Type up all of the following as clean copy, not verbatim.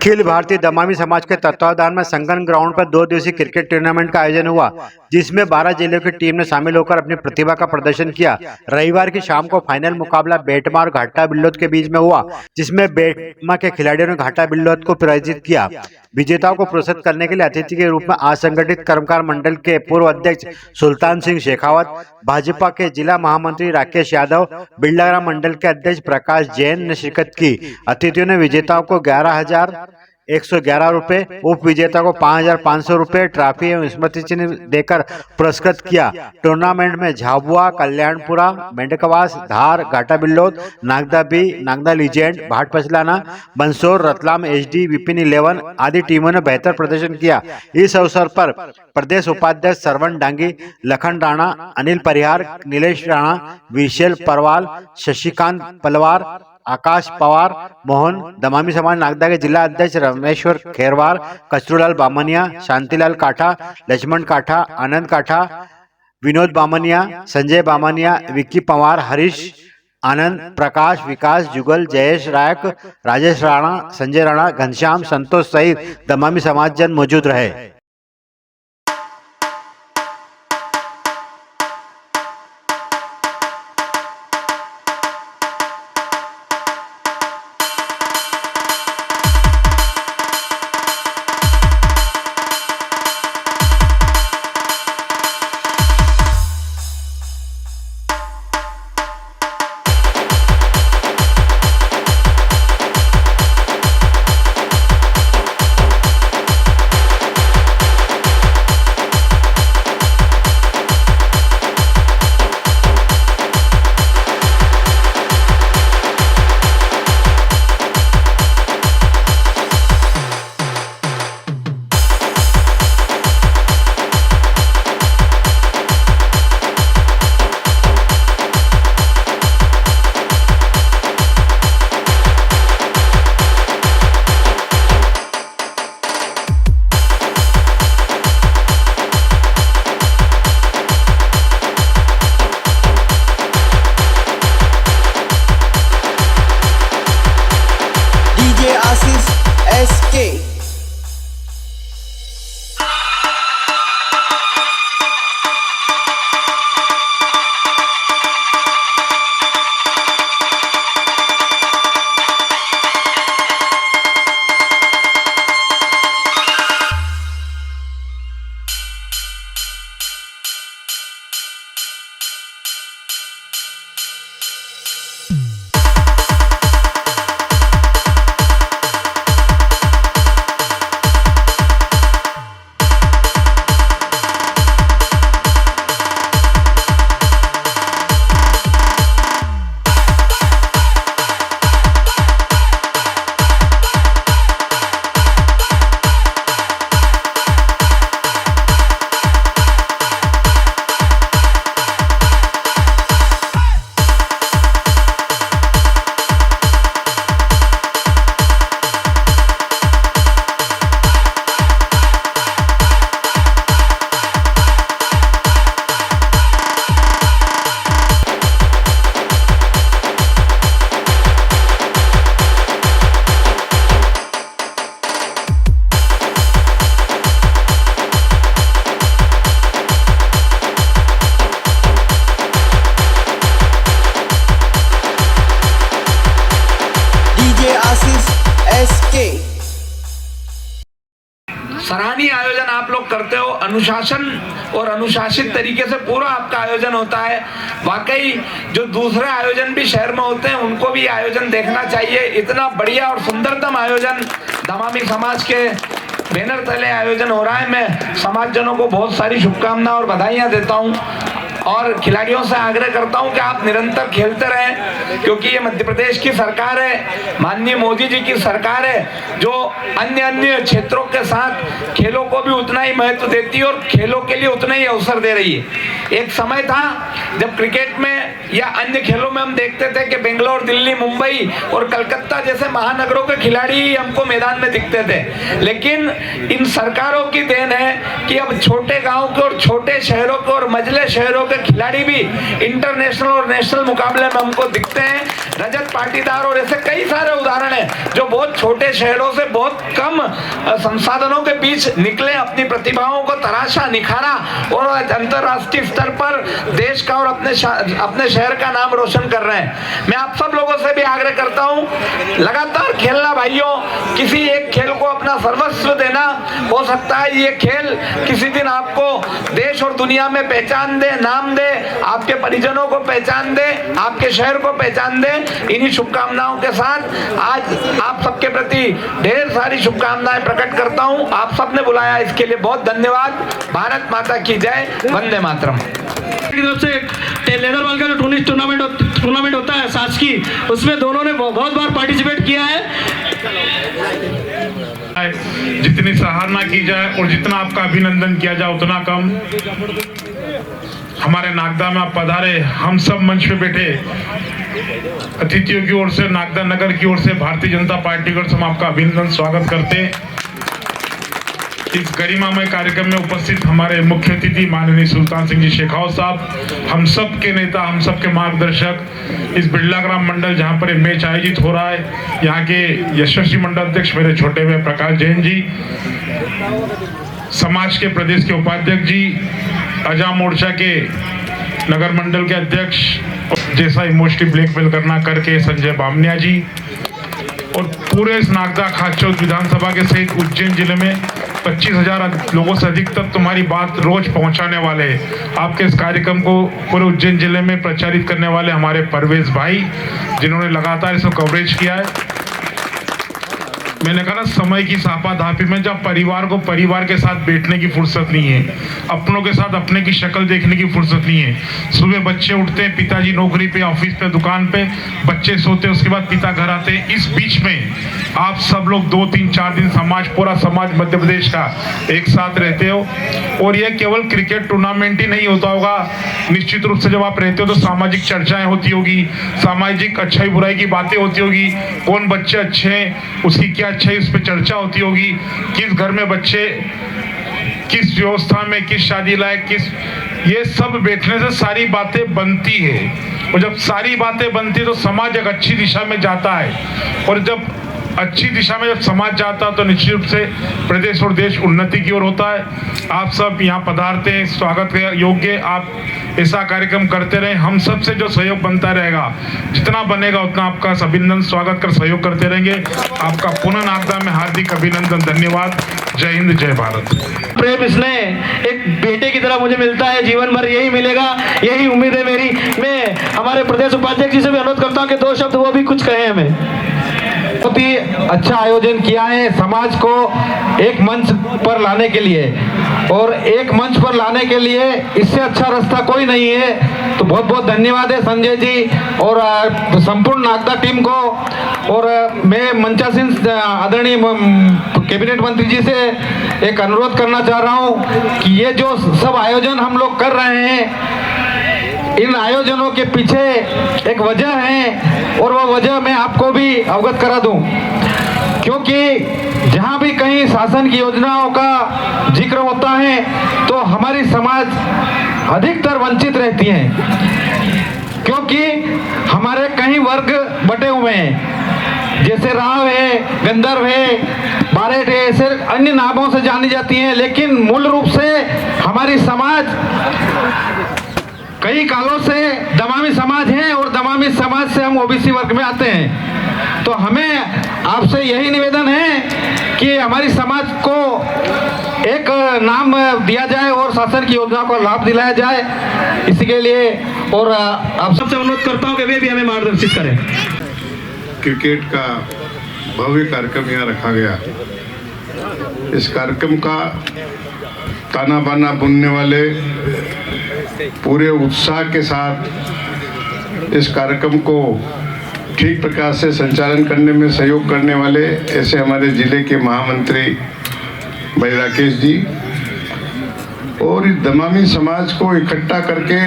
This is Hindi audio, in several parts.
अखिल भारतीय दमामी समाज के तत्वावधान में संगन ग्राउंड पर 2 दिवसीय क्रिकेट टूर्नामेंट का आयोजन हुआ, जिसमें 12 जिलों की टीम ने शामिल होकर अपनी प्रतिभा का प्रदर्शन किया। रविवार की शाम को फाइनल मुकाबला बेटमा और घाटा बिल्लौद के बीच में हुआ, जिसमें बेटमा के खिलाड़ियों ने घाटा बिल्लौद को पराजित किया। विजेताओं को पुरस्कृत करने के लिए अतिथि के रूप में असंगठित कर्मकार मंडल के पूर्व अध्यक्ष सुल्तान सिंह शेखावत, भाजपा के जिला महामंत्री राकेश यादव, बिरलाग्राम मंडल के अध्यक्ष प्रकाश जैन ने शिरकत की। अतिथियों ने विजेताओं को 11,111 रुपए, उप विजेता को 5,500 रुपए, ट्रॉफी एवं स्मृति चिन्ह देकर पुरस्कृत किया। टूर्नामेंट में झाबुआ, कल्याणपुरा, मेंढकवास, धार, घाटा बिल्लौद, नागदा बी, नागदा लीजेंड, भाट पचलाना, बंसोर, रतलाम एचडी, विपिन 11 आदि टीमों ने बेहतर प्रदर्शन किया। इस अवसर पर प्रदेश उपाध्यक्ष सरवण डांगी, लखन राणा, अनिल परिहार, नीलेश राणा, विशेल परवाल, शशिकांत पलवार, आकाश पवार, मोहन, दमामी समाज नागदा के जिला अध्यक्ष रमेश्वर खेरवार, कचरूलाल बामनिया, शांतिलाल काठा, लक्ष्मण काठा, आनंद काठा, विनोद बामनिया, संजय बामनिया, विक्की पवार, हरीश आनंद, प्रकाश, विकास, जुगल, जयेश रायक, राजेश राणा, संजय राणा, घनश्याम, संतोष सहित दमामी समाज जन मौजूद रहे। सराहनीय आयोजन आप लोग करते हो, अनुशासन और अनुशासित तरीके से पूरा आपका आयोजन होता है। वाकई जो दूसरे आयोजन भी शहर में होते हैं उनको भी आयोजन देखना चाहिए। इतना बढ़िया और सुंदरतम आयोजन दमामी समाज के बैनर तले आयोजन हो रहा है। मैं समाजजनों को बहुत सारी शुभकामनाएं और बधाइयां देता हूं और खिलाड़ियों से आग्रह करता हूं कि आप निरंतर खेलते रहें, क्योंकि ये मध्य प्रदेश की सरकार है, माननीय मोदी जी की सरकार है, जो अन्य क्षेत्रों के साथ खेलों को भी उतना ही महत्व देती है और खेलों के लिए उतना ही अवसर दे रही है। एक समय था जब क्रिकेट में या अन्य खेलों में हम देखते थे कि बेंगलोर, दिल्ली, मुंबई और कलकत्ता जैसे महानगरों के खिलाड़ी ही हमको मैदान में दिखते थे, लेकिन इन सरकारों की देन है कि अब छोटे गाँव के और छोटे शहरों के और मझले शहरों के खिलाड़ी भी इंटरनेशनल और नेशनल मुकाबले में हमको दिखते हैं। रजत पाटीदार और ऐसे कई सारे उदाहरण हैं जो बहुत छोटे शहरों से बहुत कम संसाधनों के बीच निकले, अपनी प्रतिभाओं को तराशा, निखारा और अंतर्राष्ट्रीय स्तर पर देश का और अपने शहर का नाम रोशन कर रहे हैं। मैं आप सब लोगों से भी आग्रह करता हूं, लगातार खेलना भाइयों, किसी एक खेल को अपना सर्वस्व देना। हो सकता है ये खेल किसी दिन आपको देश और दुनिया में पहचान दे, नाम दे, आपके परिजनों को पहचान दे, आपके शहर को पहचान दे। इन्हीं शुभकामनाओं के साथ आज आप सबके प्रति ढेर सारी शुभकामनाएं प्रकट करता हूं। आप सबने बुलाया इसके लिए बहुत धन्यवाद। भारत माता की जय, वंदे मातरम। की तरफ से लेदर बॉल का जो टूर्नामेंट होता है शासकी, उसमें दोनों ने बहुत बार पार्टिसिपेट किया है। जितनी सराहना की जाए और जितना आपका अभिनंदन किया जाए उतना कम। हमारे नागदा में आप पधारे, हम सब मंच पे बैठे अतिथियों की ओर से, नागदा नगर की ओर से, भारतीय जनता पार्टी की ओर से हम आपका अभिनंदन स्वागत करते हैं। इस गरिमामय कार्यक्रम में उपस्थित हमारे मुख्य अतिथि माननीय सुल्तान सिंह जी शेखावत साहब, हम सब के नेता, हम सब के मार्गदर्शक, इस बिरला ग्राम मंडल जहां पर मैच आयोजित हो रहा है, यहाँ के यशस्वी मंडल अध्यक्ष मेरे छोटे भाई प्रकाश जैन जी, समाज के प्रदेश के उपाध्यक्ष जी, आजाद मोर्चा के नगर मंडल के अध्यक्ष, जैसा इमोशनली ब्लैकमेल करना करके संजय बामनिया जी, और पूरे इस नागदा खाचौद विधानसभा के सहित उज्जैन जिले में 25,000 लोगों से अधिक तक तुम्हारी बात रोज पहुंचाने वाले आपके इस कार्यक्रम को पूरे उज्जैन जिले में प्रचारित करने वाले हमारे परवेज भाई, जिन्होंने लगातार इसको कवरेज किया है। मैंने कहा ना, समय की सापाधापी में जब परिवार को परिवार के साथ बैठने की फुर्सत नहीं है, अपनों के साथ अपने की शक्ल देखने की फुर्सत नहीं है। सुबह बच्चे उठते हैं, पिताजी नौकरी पे, ऑफिस पे, दुकान पे, बच्चे सोते हैं, उसके बाद पिता घर आते हैं। इस बीच में आप सब लोग 2, 3, 4 दिन समाज, पूरा समाज मध्य प्रदेश का एक साथ रहते हो। और यह केवल क्रिकेट टूर्नामेंट ही नहीं होता होगा, निश्चित रूप से जब आप रहते हो तो सामाजिक चर्चाएं होती होगी, सामाजिक अच्छाई बुराई की बातें होती होगी, कौन बच्चे अच्छे हैं, उसकी क्या अच्छाई, उस पर चर्चा होती होगी, किस घर में बच्चे किस व्यवस्था में, किस शादी लायक, किस, ये सब बैठने से सारी बातें बनती है। और जब सारी बातें बनती है तो समाज एक अच्छी दिशा में जाता है, और जब अच्छी दिशा में जब समाज जाता है तो निश्चित रूप से प्रदेश और देश उन्नति की ओर होता है। आप सब यहाँ पधारते हैं, स्वागत के योग्य। आप ऐसा कार्यक्रम करते रहे, हम सब से जो सहयोग बनता रहेगा, जितना बनेगा उतना आपका अभिनंदन स्वागत कर सहयोग करते रहेंगे। आपका पुनः नागदा में हार्दिक अभिनंदन, धन्यवाद। जय हिंद, जय भारत। प्रेम इसने एक बेटे की तरह मुझे मिलता है, जीवन भर यही मिलेगा, यही उम्मीद है मेरी। मैं हमारे प्रदेश उपाध्यक्ष जी से भी अनुरोध करता हूँ कि 2 शब्द वो भी कुछ कहें हमें। बहुत ही अच्छा आयोजन किया है समाज को एक मंच पर लाने के लिए, और एक मंच पर लाने के लिए इससे अच्छा रास्ता कोई नहीं है। तो बहुत बहुत धन्यवाद है संजय जी और संपूर्ण नागदा टीम को। और मैं मंचासीन आदरणीय कैबिनेट मंत्री जी से एक अनुरोध करना चाह रहा हूँ कि ये जो सब आयोजन हम लोग कर रहे हैं, इन आयोजनों के पीछे एक वजह है, और वो वजह मैं आपको भी अवगत करा दूं। क्योंकि जहां भी कहीं शासन की योजनाओं का जिक्र होता है तो हमारी समाज अधिकतर वंचित रहती है, क्योंकि हमारे कई वर्ग बटे हुए हैं, जैसे राव है, गंधर्व है, बारेट है, ऐसे अन्य नामों से जानी जाती हैं। लेकिन मूल रूप से हमारी समाज कई कालों से दमामी समाज है, और दमामी समाज से हम ओबीसी वर्ग में आते हैं। तो हमें आपसे यही निवेदन है कि हमारी समाज को एक नाम दिया जाए और शासन की योजना को लाभ दिलाया जाए, इसी के लिए। और आप सबसे अनुरोध करता हूँ कि वे भी हमें मार्गदर्शित करें। क्रिकेट का भव्य कार्यक्रम यहाँ रखा गया। इस कार्यक्रम का ताना बाना बुनने वाले पूरे उत्साह के साथ इस कार्यक्रम को ठीक प्रकार से संचालन करने में सहयोग करने वाले ऐसे हमारे जिले के महामंत्री भाई राकेश जी, और इस दमामी समाज को इकट्ठा करके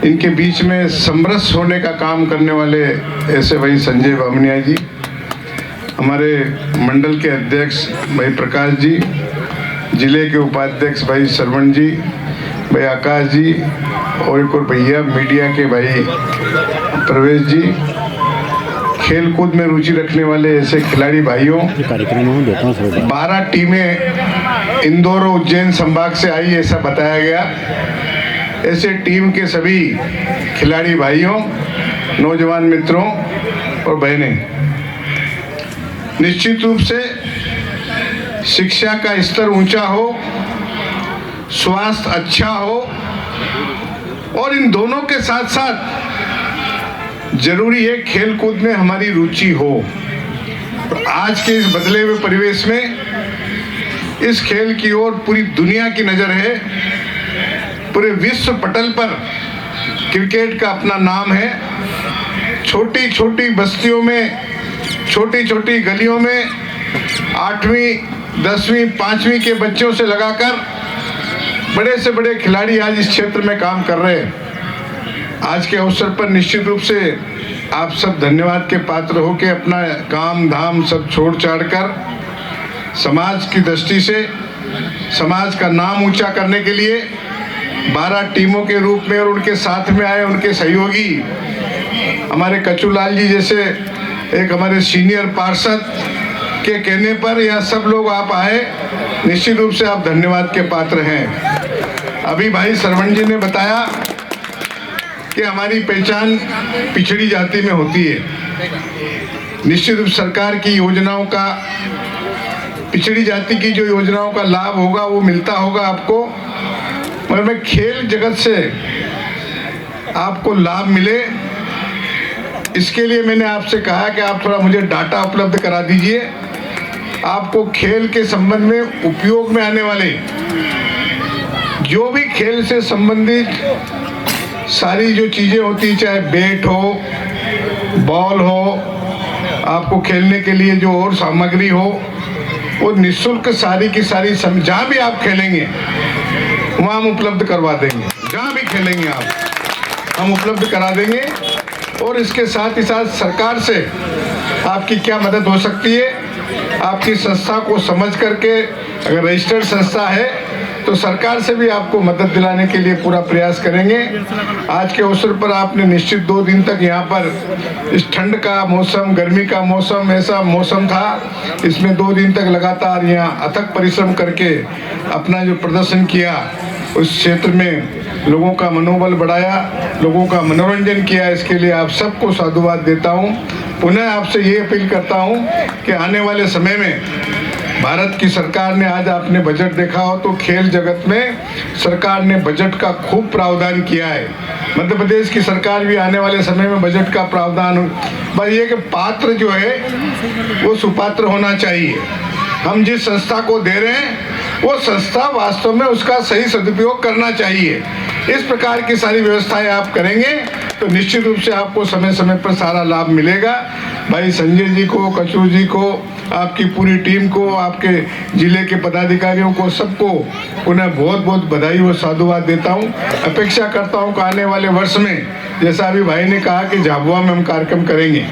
इनके बीच में समरस होने का काम करने वाले ऐसे भाई संजय बामनिया जी, हमारे मंडल के अध्यक्ष भाई प्रकाश जी, जिले के उपाध्यक्ष भाई श्रवण जी, भाई आकाश जी और एक और भैया मीडिया के भाई प्रवेश जी, खेल कूद में रुचि रखने वाले ऐसे खिलाड़ी भाइयों, 12 टीमें इंदौर और उज्जैन संभाग से आई ऐसा बताया गया। ऐसे टीम के सभी खिलाड़ी भाइयों, नौजवान मित्रों और बहनें, निश्चित रूप से शिक्षा का स्तर ऊंचा हो, स्वास्थ्य अच्छा हो और इन दोनों के साथ साथ जरूरी है खेल कूद में हमारी रुचि हो। तो आज के इस बदले हुए परिवेश में इस खेल की ओर पूरी दुनिया की नजर है। पूरे विश्व पटल पर क्रिकेट का अपना नाम है। छोटी छोटी बस्तियों में, छोटी छोटी गलियों में 8वीं 10वीं 5वीं के बच्चों से लगाकर बड़े से बड़े खिलाड़ी आज इस क्षेत्र में काम कर रहे हैं। आज के अवसर पर निश्चित रूप से आप सब धन्यवाद के पात्र हो के अपना काम धाम सब छोड़ छाड़ कर समाज की दृष्टि से समाज का नाम ऊंचा करने के लिए 12 टीमों के रूप में और उनके साथ में आए उनके सहयोगी हमारे कचूलाल जी जैसे एक हमारे सीनियर पार्षद के कहने पर यह सब लोग आप आए, निश्चित रूप से आप धन्यवाद के पात्र हैं। अभी भाई सरवण जी ने बताया कि हमारी पहचान पिछड़ी जाति में होती है। निश्चित रूप सरकार की योजनाओं का, पिछड़ी जाति की जो योजनाओं का लाभ होगा वो मिलता होगा आपको, मगर मैं खेल जगत से आपको लाभ मिले इसके लिए मैंने आपसे कहा कि आप थोड़ा मुझे डाटा उपलब्ध करा दीजिए। आपको खेल के संबंध में उपयोग में आने वाले जो भी खेल से संबंधित सारी जो चीजें होती, चाहे बैट हो, बॉल हो, आपको खेलने के लिए जो और सामग्री हो, वो निःशुल्क सारी की सारी जहाँ भी आप खेलेंगे वहाँ हम उपलब्ध करवा देंगे। जहाँ भी खेलेंगे आप हम उपलब्ध करा देंगे। और इसके साथ ही साथ सरकार से आपकी क्या मदद हो सकती है, आपकी संस्था को समझ करके, अगर रजिस्टर्ड संस्था है तो सरकार से भी आपको मदद दिलाने के लिए पूरा प्रयास करेंगे। आज के अवसर पर आपने निश्चित 2 दिन तक यहाँ पर इस ठंड का मौसम, गर्मी का मौसम, ऐसा मौसम था, इसमें 2 दिन तक लगातार यहाँ अथक परिश्रम करके अपना जो प्रदर्शन किया, उस क्षेत्र में लोगों का मनोबल बढ़ाया, लोगों का मनोरंजन किया, इसके लिए आप सबको साधुवाद देता हूँ। पुनः आपसे ये अपील करता हूँ कि आने वाले समय में भारत की सरकार ने, आज आपने बजट देखा हो तो खेल जगत में सरकार ने बजट का खूब प्रावधान किया है। मध्य प्रदेश की सरकार भी आने वाले समय में बजट का प्रावधान, बस ये कि पात्र जो है वो सुपात्र होना चाहिए। हम जिस संस्था को दे रहे हैं वो संस्था वास्तव में उसका सही सदुपयोग करना चाहिए। इस प्रकार की सारी व्यवस्थाएं आप करेंगे तो निश्चित रूप से आपको समय समय पर सारा लाभ मिलेगा। भाई संजय जी को, कचू जी को, आपकी पूरी टीम को, आपके जिले के पदाधिकारियों को, सबको उन्हें बहुत बहुत बधाई और साधुवाद देता हूं। अपेक्षा करता हूं कि आने वाले वर्ष में, जैसा अभी भाई ने कहा कि झाबुआ में हम कार्यक्रम करेंगे,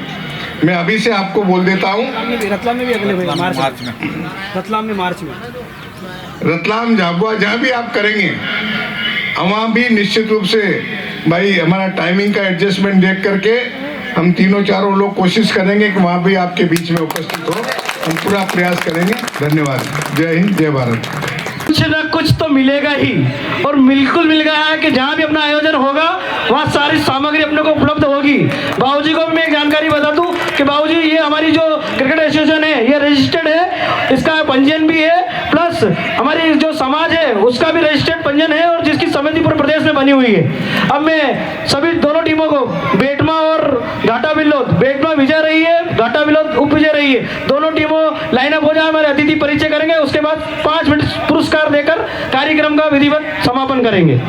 मैं अभी से आपको बोल देता हूं, रतलाम में भी अगले मार्च में, रतलाम में मार्च में, रतलाम, झाबुआ जहाँ भी आप करेंगे वहाँ भी निश्चित रूप से भाई हमारा टाइमिंग का एडजस्टमेंट देख करके हम तीनों चारों लोग कोशिश करेंगे कि वहाँ भी आपके बीच में उपस्थित हो। हम पूरा प्रयास करेंगे। धन्यवाद। जय हिंद, जय भारत। कुछ न कुछ तो मिलेगा ही, और बिल्कुल मिल गया है कि जहाँ भी अपना आयोजन होगा वहाँ सारी सामग्री अपने को उपलब्ध होगी। बाबूजी को भी मैं एक जानकारी बता दूं कि बाबूजी ये हमारी जो क्रिकेट एसोसिएशन है ये रजिस्टर्ड है, इसका पंजीयन भी है, प्लस हमारी जो समाज है उसका भी रजिस्टर्ड पंजीयन है, और जिसकी समिति पूरे प्रदेश में बनी हुई है। अब मैं सभी दोनों टीमों को, बेटमा और घाटा बिल्लोद, बेटमा विजय रही है, घाटा बिल्लोद उप विजय रही है, दोनों टीमों लाइनअप हो जाए, हमारे अतिथि परिचय करेंगे, उसके बाद 5 मिनट पुरस्कार देकर कार्यक्रम का विधिवत समापन करेंगे।